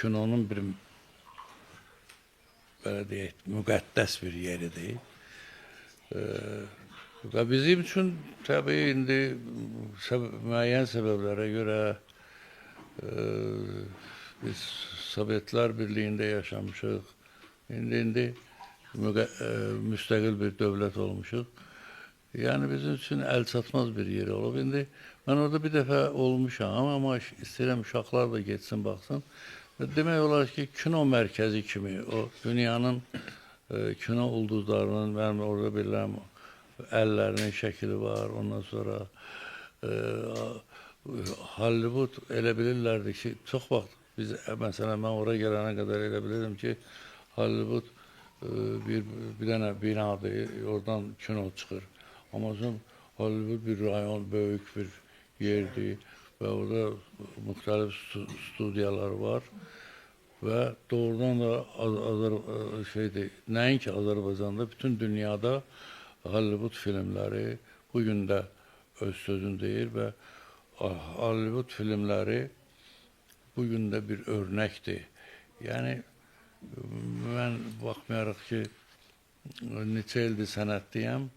Speaker 4: kinonun bir belə deyək, müqəddəs bir yeridir. Və bizim üçün təbii indi müəyyən səbəblərə görə biz Sovetlər Birliyində yaşamışıq. İndi müstəqil bir dövlət olmuşuq. Yəni bizim üçün əl çatmaz bir yer olub. İndi mən orada bir dəfə olmuşam, amma istəyirəm uşaqlar da getsin, baxsın. Demək olar ki, kino mərkəzi kimi o dünyanın kino ulduzlarının, mənim orada bilirəm, əllərinin şəkili var. Ondan sonra Hollywood elə bilirlərdi ki, çox vaxt biz, məsələn, mən oraya gələnə qədər elə bilirdim ki, Hollywood bir dənə binadır, oradan kino çıxır. Amma Hollywood bir rayon, böyük bir yerdir və orada müxtəlif studiyalar var və doğrudan da nəinki Azərbaycanda, bütün dünyada Hollywood filmləri bu gün də öz sözünü deyir və Hollywood filmləri bu gün də bir örnəkdir. Yəni mən baxmayaraq ki, neçə ildir sənətliyəm,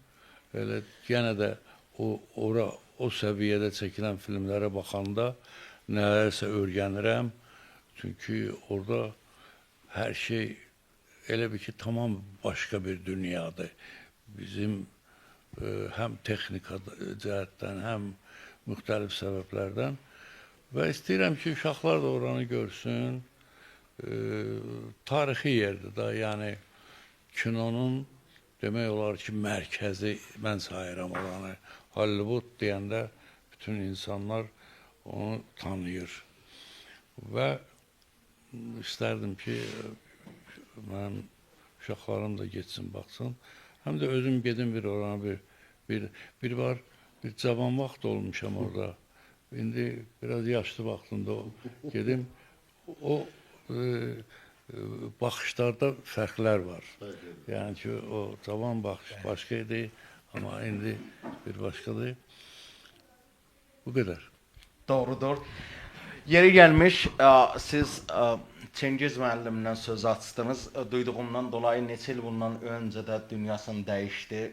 Speaker 4: elə yenə də o səviyyədə çəkilən filmlərə baxanda nələrsə öyrənirəm. Çünki orada hər şey elə bir ki, tamam başqa bir dünyadır. Bizim həm texnika cəhətdən, həm müxtəlif səbəblərdən və istəyirəm ki, uşaqlar da oranı görsün. Tarixi yerdir da, yəni kinonun demək olar ki, mərkəzi mən sayıram oranı. Hollywood deyəndə bütün insanlar onu tanıyır və istərdim ki, mənim uşaqlarım da getsin, baxsın. Həm də özüm gedim bir orana bir var, bir cavan vaxt olmuşam orada. İndi biraz yaşlı vaxtında gedim. O baxışlarda fərqlər var. Yəni ki, o cavan baxış başqa idi, amma indi bir başqadır. Bu qədər.
Speaker 1: Doğrudur. Yeri gəlmiş, siz Çingiz müəllimlə söz açdınız. Duyduğumdan dolayı neçə il bundan öncə də dünyasını dəyişdi.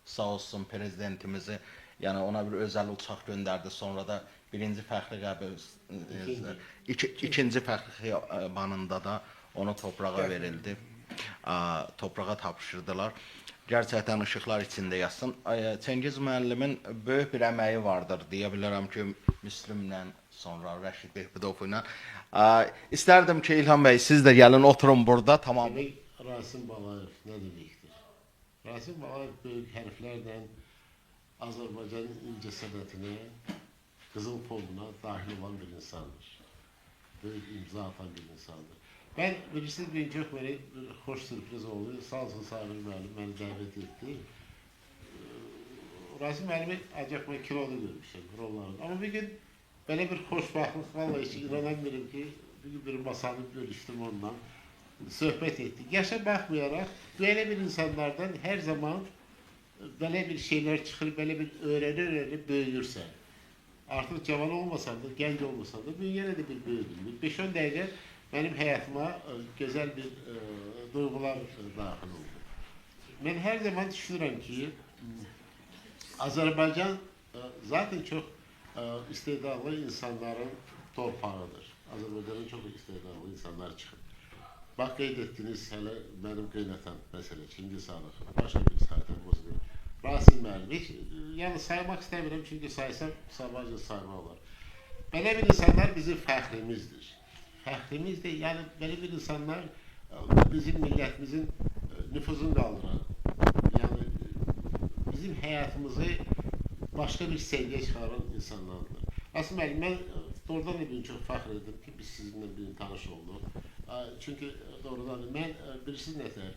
Speaker 1: Sağ olsun prezidentimizi, yəni ona bir özəl uçaq göndərdi. Sonra da birinci fəxri qəbul, ikinci fəxri xiyabanında da onu toprağa verildi. Toprağa tapşırdılar. Gerçəkdən işıqlar içində yatsın. Çingiz müəllimin böyük bir əməyi vardır, deyə bilərəm ki, Müslümlə, sonra Rəşid Behbudov ilə. İstərdim ki, İlham bəy, siz də gəlin, oturun burada, tamam.
Speaker 7: Demək, Rasim Balayev nə deməkdir? Rasim Balayev böyük hərflərlə Azərbaycanın incəsənətinə, qızıl fonduna dahil olan bir insandır. Böyük imza atan bir insandır. Ben bilirsiniz, bugün çok böyle hoş sürpriz oldu. Sağ olsun Sabir müəllim beni davet etti. Rasim müəllimi acaba ben kilolu görmüşüm rollarında. Ama bir gün böyle bir hoşbaxtlık, vallahi hiç inanamıyorum ki bir masanı bölüştüm ondan. Söhbət ettik. Yaşa baxmayaraq böyle bir insanlardan her zaman böyle bir şeyler çıkır, böyle bir öğreni büyüyürsən. Artık cavan olmasan da, genç olmasan da bugün yine de bir büyüdüm. 5-10 dəqiqə benim hayatıma güzel bir duygular dahil oldu. Ben her zaman düşünürüm ki Azerbaycan zaten çok istedadlı insanların torpağıdır. Azerbaycan'ın çok istedadlı insanlar çıkır. Bak qeyd etdiniz, hele benim qeynatan məsələ, Çingiz Arıq, başqa bir saytan olsun. Rasim müəllim, yəni saymaq istəmirəm çünkü saysam sabahca sayma olar. Belə bir insanlar bizim fəxrimizdir. Fəxrimizdir, yəni belə bir insanlar bizim millətimizin nüfuzunu qaldıran, yəni bizim həyatımızı başqa bir səviyyəyə çıxaran insanlardır. Rasim müəllim, mən doğrudan da bir gün çox fəxr edirəm ki, biz sizinlə bir gün tanış olduq. Çünki doğrudan da mən bilirsiniz nətər,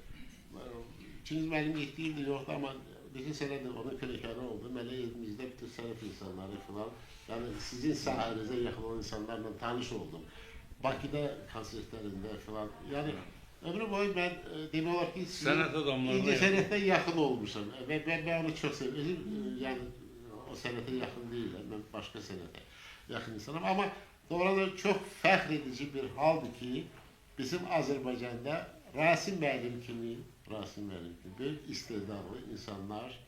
Speaker 7: Çingiz müəllim 7 ildir yoxdur, amma bir sənədir onun fəaliyyəti oldu. Mənə evimizdə bütün sənət insanları filan, yəni sizin sahənizə yaxın olan insanlarla tanış oldum. Bakıda konsertlərində filan, yəni ömrü boyu mən demək olar ki, sənətə yaxın olmuşam və mən onu çox sevirəm. Yəni o sənətə yaxın deyiləm, mən başqa sənətə yaxın insanım. Amma doğrudan çox fəxr edici bir haldır ki, bizim Azərbaycanda Rasim müəllim kimi böyük istedadlı insanlar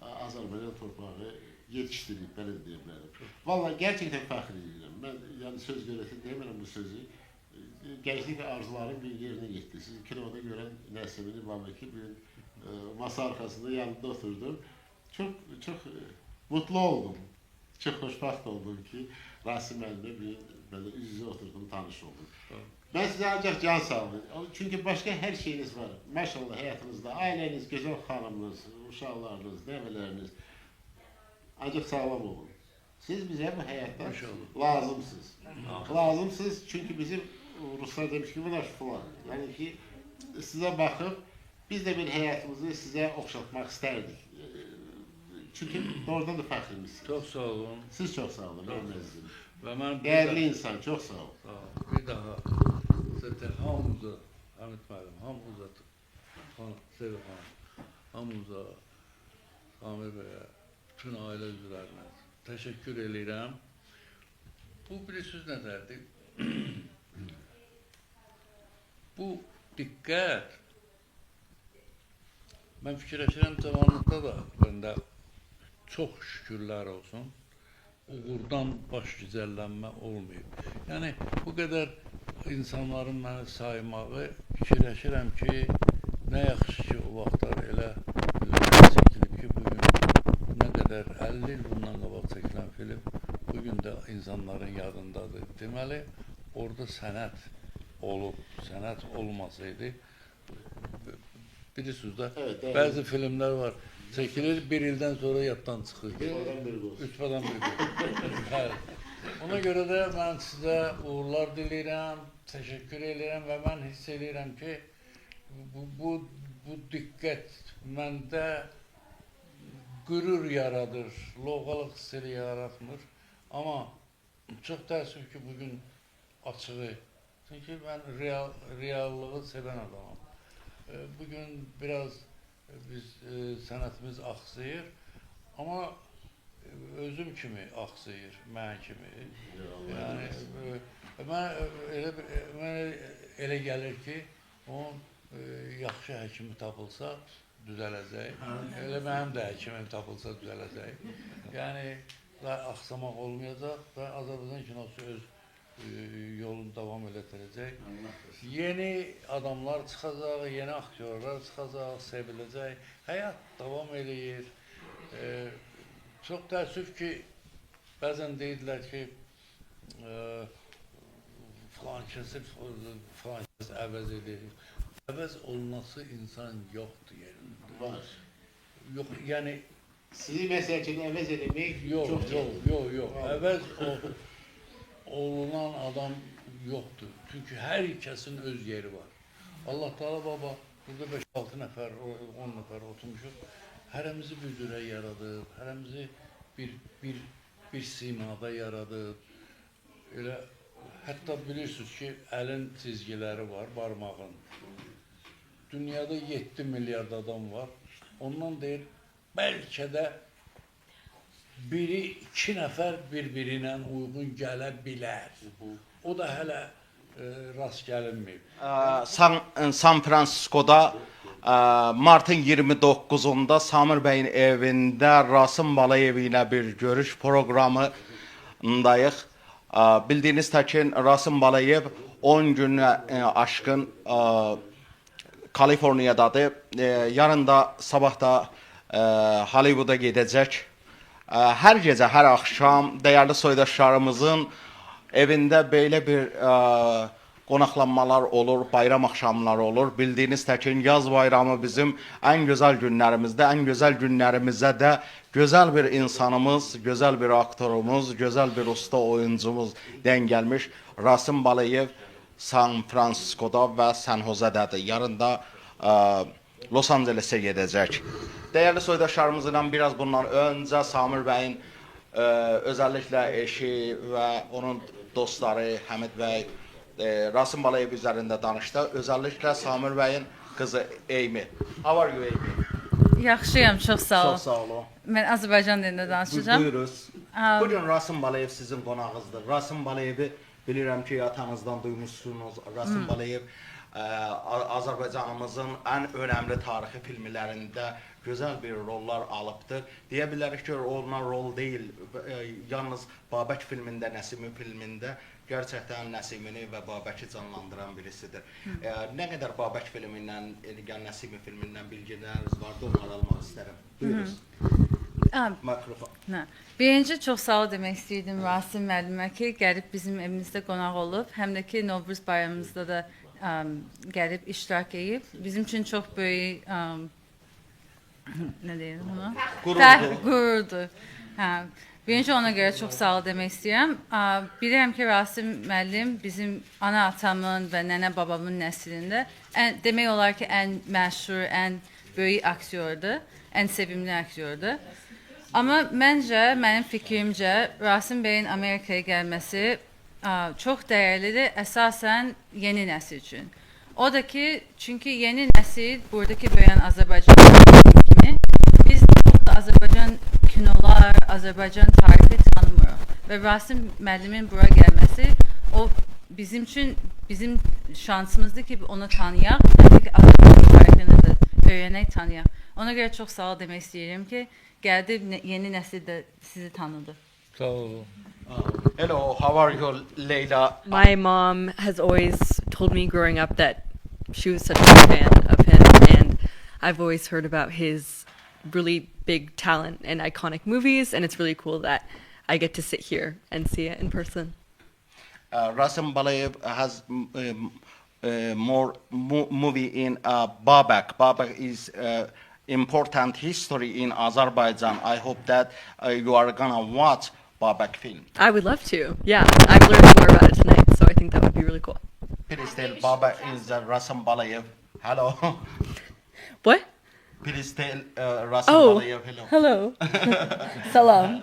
Speaker 7: Azərbaycan torpağı yetiştirib, belə deyə bilərəm. Vallahi gerçekten fəxr edirəm. Mən yəni söz görəsi demirəm bu sözü. Gençlik arzularım bir yerine gitti. Siz kinoda gören Nəsimini Babaki bir masa arkasında yanında oturdum. Çok mutlu oldum. Çok hoşbaxt oldum ki Rasim müəllimlə bir böyle yüz yüze oturdum, tanış oldum. Ben size ancak can sağlığı. Çünkü başka her şeyiniz var. Maşallah hayatınızda aileniz, güzel hanımınız, uşaqlarınız, neveleriniz. Ancak sağlam olun. Siz bize bu hayatta lazımsınız. Lazımsınız çünkü bizim Ruslar demiş ki bunlar falan. Yani ki size bakıp biz de bir hayatımızı size okşatmak isterdik. Çünkü doğrudan da fəxrimizsiniz.
Speaker 4: Çok sağ olun.
Speaker 7: Siz çok sağ olun.
Speaker 4: Değerli
Speaker 7: insan, çok sağ olun.
Speaker 4: Bir daha zaten hamımıza, Hamid müəllim, hamımıza, Sevil xanım, hamımıza Samir bəyə, bütün ailə üzvlərinə təşəkkür edirəm. Bu bilirsiniz nədərdir? Bu diqqət, mən fikirləşirəm cavanlıqda da məndə çox şükürlər olsun, uğurdan baş güzəllənmə olmayıb. Yəni, bu qədər insanların məni saymağı fikirləşirəm ki, nə yaxşı ki, o vaxtlar elə çəkilib ki, bugün nə qədər 50 il bundan qabaq çəkilən film bugün də insanların yadındadır. Deməli, orada sənət olub, sənət olmasaydı, bilirsiniz də, bəzi filmlər var, çəkilir, bir ildən sonra yaddan çıxır. Üçbadan bir qoz. Ona görə də mən sizə uğurlar diləyirəm, təşəkkür edirəm və mən hiss edirəm ki, bu diqqət məndə qürur yaradır, lovğalıq hissini yaratmır. Amma çox təəssüf ki, bugün açığı, çünki mən reallığı sevən adamam. Bugün biraz biz sənətimiz axsayır, amma özüm kimi axsayır, mən kimi. Yəni, mənə elə gəlir ki, onun yaxşı həkimi tapılsa düzələcək, elə mənim də həkimim tapılsa düzələcək. Yəni, axsamaq olmayacaq və Azərbaycan kinosu öz yolunu davam elətdirəcək. Yeni adamlar çıxacaq, yeni aktyorlar çıxacaq, seviləcək. Həyat davam eləyir. Çox təəssüf ki, bəzən deyirlər ki, filankəsi əvəz edir. Əvəz olunması insan yoxdur yerində.
Speaker 7: Var.
Speaker 4: Yox, yəni...
Speaker 7: Sizi məsəl üçün əvəz eləmək
Speaker 4: Yox. Əvəz olunan adam yoxdur. Çünki hər kəsin öz yeri var. Allah Teala baba, burada 5-6 nəfər, 10 nəfər oturmuşuq. Hərəmizi bir cürə yaradıb, hərəmizi bir simada yaradıb. Elə, hətta bilirsiniz ki, əlin çizgiləri var, barmağın. Dünyada 7 milyard adam var. Ondan deyir, bəlkə də biri 2 nəfər bir-birinə uyğun gələ bilər. O da hələ rast gəlinməyib.
Speaker 1: San Fransiskoda martın 29-unda Samir bəyin evində Rasim Balayev ilə bir görüş proqramındayıq. Bildiyiniz təkin Rasim Balayev 10 günə aşkın Kaliforniyadadır. Yarın da, sabah da Hollywooda gedəcək. Hər gecə, hər axşam dəyərli soydaşlarımızın evində belə bir qonaqlanmalar olur, bayram axşamları olur. Bildiyiniz təkin yaz bayramı bizim ən gözəl günlərimizdə, ən gözəl günlərimizdə də gözəl bir insanımız, gözəl bir aktorumuz, gözəl bir usta oyuncumuz dən gəlmiş Rasim Balayev San Fransiskoda və San Jose'dədir. Yarın da Los Angeles'e gedəcək. Dəyərli soydaşlarımızla biraz bundan öncə Samir bəyin özəlliklə eşi və onun dostları Həmid bəy Rasim Balayev üzərində danışdı. Özəlliklə Samir bəyin qızı Amy. How are you, Amy?
Speaker 8: Yaxşıyam, çox sağ ol.
Speaker 1: Çox sağ olun.
Speaker 8: Mən Azərbaycan dilində danışacağım.
Speaker 1: Buyuruz. Bugün Rasim Balayev sizin qonağınızdır. Rasim Balayevi bilirəm ki, atanızdan duymuşsunuz. Rasim Balayev Azərbaycanımızın ən önəmli tarixi filmlərində gözəl bir rollar alıbdır. Deyə bilərik ki, olunan rol deyil, yalnız Babək filmində, Nəsimi filmində gerçəkdən Nəsimini və Babəki canlandıran birisidir. Nə qədər Babək filmindən, Nəsimi filmindən bilgiləriniz vardı, onları almaq istərəm. Buyuruz. Mikrofon.
Speaker 8: Birinci çox sağ ol demək istəyirdim Rasim müəllimə ki, gəlib bizim evimizdə qonaq olub, həm də ki, Novruz bayramımızda da gəlib iştirak edib. Bizim üçün çox böyük nə deyirəm ona? Qürurdur. Birinci ona görə çox sağ ol demək istəyirəm. Bilirəm ki, Rasim müəllim bizim ana atamın və nənə babamın nəslində demək olar ki, ən məşhur, ən böyük aktyordur, ən sevimli aktyordur. Amma məncə, mənim fikrimcə, Rasim bəyin Amerikaya gəlməsi çox dəyərlidir, əsasən yeni nəsil üçün. O da ki, çünki yeni nəsil, buradakı böyüyən Azərbaycan kimi, biz çox da Azərbaycan kinolar, Azərbaycan tarixi tanımır. Və Rasim müəllimin bura gəlməsi o bizim üçün bizim şansımızdır ki onu tanıyaq, həm də Azərbaycan tarixini də öyrənək, tanıyaq. Ona görə çox sağ ol demək istəyirəm ki, gəldi yeni nəsil də sizi tanıdı.
Speaker 4: Sağ olun.
Speaker 1: Hello, how are you, Leyla?
Speaker 9: My mom has always told me growing up that she was such a big fan of him, and I've always heard about his really big talent and iconic movies, and it's really cool that I get to sit here and see it in person.
Speaker 1: Rasim Balayev has more movie in Babak. Babak is important history in Azerbaijan. I hope that you are gonna watch Babak film.
Speaker 9: I would love to. Yeah, I've learned more about it tonight, so I think that would be really cool.
Speaker 1: Please tell Babak is Rasim Balayev. Hello.
Speaker 9: What?
Speaker 1: Please tell Rasim
Speaker 9: Oh,
Speaker 1: Balayev hello.
Speaker 9: hello. Salam.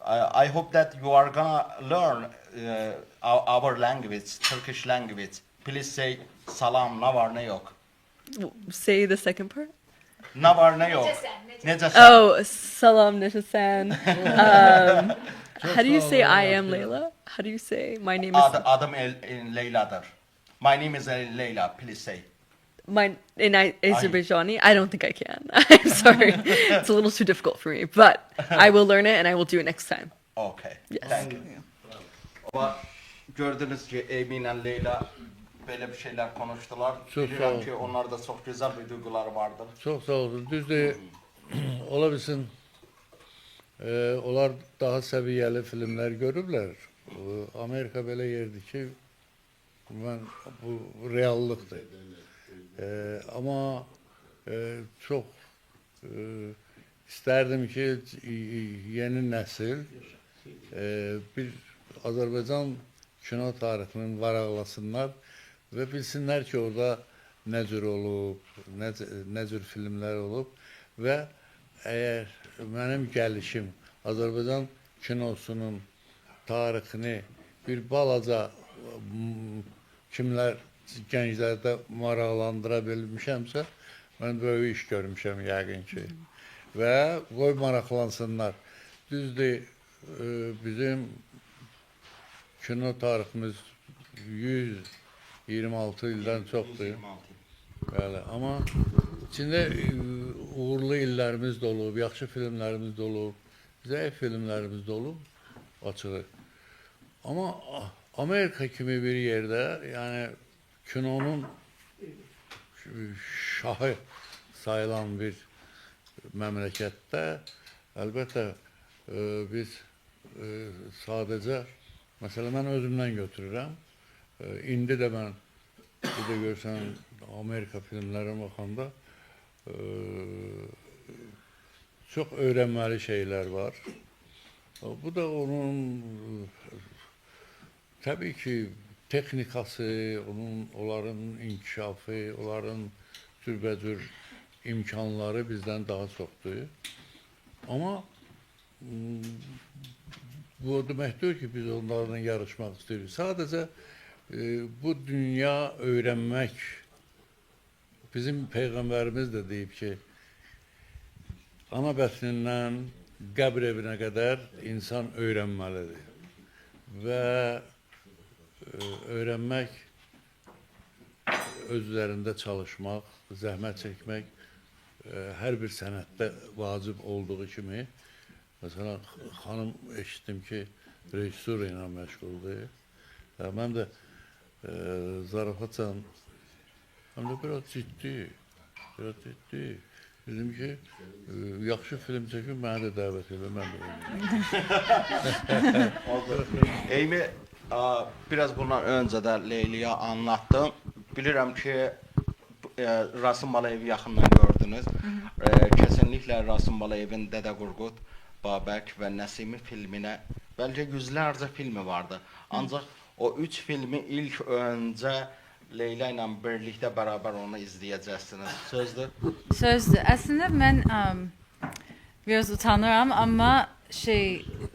Speaker 1: I hope that you are gonna learn our language, Turkish language. Please say salam, ne var ne yok.
Speaker 9: Say the second part.
Speaker 1: Ne var ne yok. Necəsən?
Speaker 9: Oh, salam nishasan. How do you say I am Layla? How do you say my name is?
Speaker 1: Adım Leyla'dır. My name is Leyla. Please say.
Speaker 9: My in Azerbaijani, I don't think I can. I'm sorry, it's a little too difficult for me, but I will learn it and I will do it next time.
Speaker 1: Okay.
Speaker 9: Yes.
Speaker 1: Thank you. Ama gördünüz ki Emin ile Leyla böyle bir şeyler konuştular.
Speaker 4: Çok sağ
Speaker 1: Bilirəm
Speaker 4: ol.
Speaker 1: ki onlarda çok güzel bir duyguları vardır.
Speaker 4: Çox sağ olun. Düzdür, ola bilsin, onlar daha səviyyəli filmlər görüblər. Amerika belə yerdir ki, bu reallıqdır. Amma çox istərdim ki, yeni nəsil bir Azərbaycan kino tarixinin varaqlasınlar və bilsinlər ki, orada nə cür olub, nə cür filmlər olub və əgər mənim gəlişim Azərbaycan kinosunun tarixini bir balaca kimlər gənclərdə maraqlandıra bilmişəmsə, mən böyük iş görmüşəm yəqin ki. Və qoy maraqlansınlar. Düzdür, bizim kino tariximiz 126 ildən çoxdur. Bəli, amma içində uğurlu illərimiz də olub, yaxşı filmlərimiz də olub, zəif filmlərimiz də olub, açığı. Amma Amerika kimi bir yerdə, yəni kinonun şahı sayılan bir məmləkətdə, əlbəttə biz sadəcə, məsələn, mən özümdən götürürəm. İndi də mən, bir də görsən, Amerika filmlərinə baxanda çox öyrənməli şeylər var. Bu da onun, təbii ki, texnikası, onların inkişafı, onların cürbəcür imkanları bizdən daha çoxdur. Amma bu demək deyil ki, biz onlarla yarışmaq istəyirik. Sadəcə bu dünya öyrənmək, bizim Peyğəmbərimiz də deyib ki, ana bətnindən qəbr evinə qədər insan öyrənməlidir. Və öyrənmək, öz üzərində çalışmaq, zəhmət çəkmək hər bir sənətdə vacib olduğu kimi, məsələn, xanım eşitdim ki, rejissura ilə məşğuldur. Mən də zarafatcan, həm də biraz ciddi. Dedim ki, yaxşı film çəkin, mənə də dəvət edə, mən də oynayayım.
Speaker 1: Eymi, biraz bundan öncə də Leyliyə anlattım. Bilirəm ki, Rasim Balayevi yaxından gördünüz. Kesinlikle Rasim Balayevin Dədə Qorqud, Babək və Nəsimi filminə bəlkə yüzlərcə filmi vardı. Ancaq o 3 filmi ilk öncə Leyla ilə birlikdə bərabər onu izləyəcəksiniz. Sözdür?
Speaker 8: Sözdür. Əslində mən biraz utanıram, amma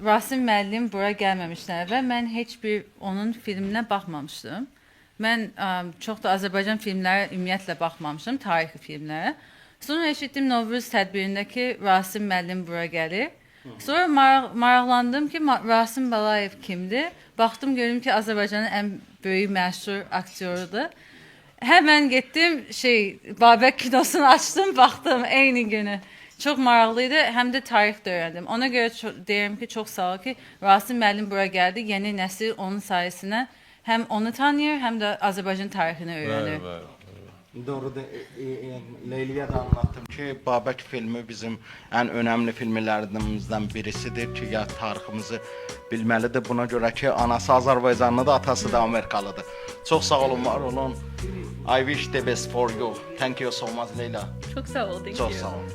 Speaker 8: Rasim müəllim bura gəlməmişdən əvvəl mən heç bir onun filminə baxmamışdım. Mən çox da Azərbaycan filmləri ümumiyyətlə baxmamışdım, tarixi filmlərə. Sonra eşitdim Novruz tədbirində ki, Rasim müəllim bura gəlir. Sonra maraqlandım ki, Rasim Balayev kimdir? Baxdım, görüm ki, Azərbaycanın ən böyük məşhur aktyorudur. Hemen getdim, Babək kinosunu açdım, baxdım eyni günü. Çok maraqlıydı, hem de tarix de öğrendim. Ona göre deyirəm ki, çok sağ ol ki, Rasim müəllim bura gəldi. Yeni nəsil onun sayəsində hem onu tanıyır, hem de Azərbaycan tarixini öğrenir.
Speaker 1: Doğrudur. Leyliyə də anlattım ki, Babək filmi bizim ən önəmli filmlərimizdən birisidir ki, ya tariximizi bilməlidir. Buna görə ki, anası Azərbaycanlıdır, atası da Amerikalıdır. Çox sağ olun, var olun. I wish the best for you. Thank you so much, Leyla.
Speaker 9: Çok sağ ol, thank
Speaker 1: Çok
Speaker 9: you.
Speaker 1: sağ olun.